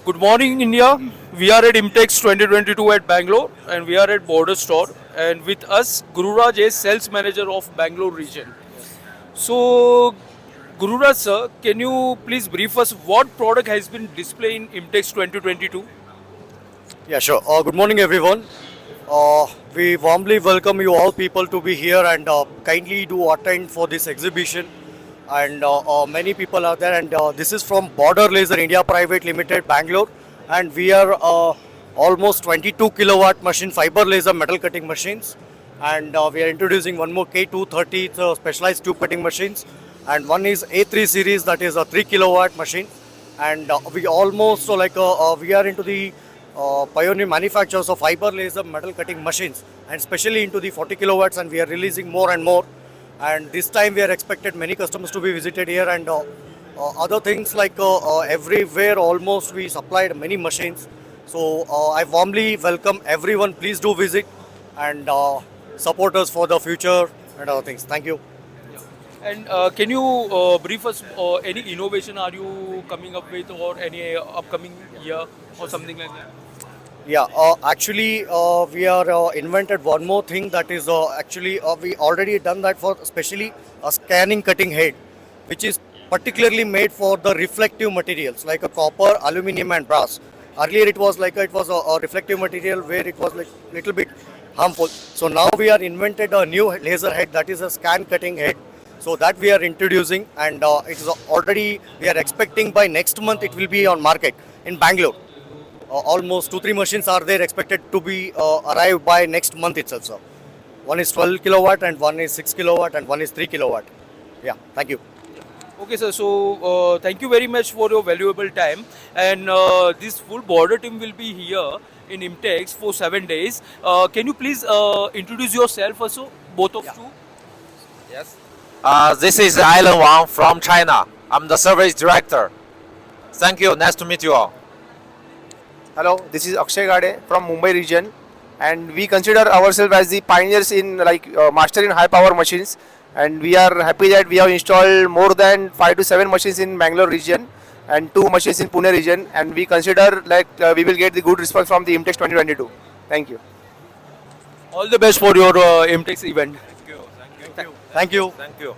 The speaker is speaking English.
Good morning, India. We are at IMTEX 2022 at Bangalore, and we are at Border Store. And with us, Gururaj is sales manager of Bangalore region. So, Gururaj sir, can you please brief us what product has been displayed in IMTEX 2022? Yeah, sure. Good morning, everyone. We warmly welcome you all people to be here and kindly do attend for this exhibition. And many people are there. And this is from Border Laser India Private Limited, Bangalore. And we are almost 22 kilowatt machine fiber laser metal cutting machines. And we are introducing one more K230 specialized tube cutting machines. And one is A3 series, that is a 3 kilowatt machine. And we almost we are into the pioneer manufacturers of fiber laser metal cutting machines, and especially into the 40 kilowatts, and we are releasing more and more. And this time we are expected many customers to be visited here, and other things everywhere almost we supplied many machines. So I warmly welcome everyone. Please do visit and support us for the future and other things. Thank you. And can you brief us any innovation are you coming up with, or any upcoming year or something like that? Yeah, actually, we are invented one more thing, that is we already done that for especially a scanning cutting head, which is particularly made for the reflective materials like a copper, aluminum, and brass. Earlier, it was a reflective material where it was like little bit harmful. So now we are invented a new laser head, that is a scan cutting head. So that we are introducing, and it is already, we are expecting by next month it will be on market in Bangalore. Almost 2-3 machines are there expected to be arrive by next month itself. So one is 12 kilowatt and one is 6 kilowatt and one is 3 kilowatt. Yeah, thank you. Okay, sir. So, thank you very much for your valuable time. And this full border team will be here in IMTEX for 7 days. Can you please introduce yourself also, both of you? Yes. This is Island Wang from China. I'm the service director. Thank you. Nice to meet you all. Hello, this is Akshay Gade from Mumbai region, and we consider ourselves as the pioneers in master in high power machines, and we are happy that we have installed more than 5 to 7 machines in Bangalore region and 2 machines in Pune region, and we consider we will get the good response from the IMTEX 2022. Thank you. All the best for your IMTEX event. Thank you. Thank you.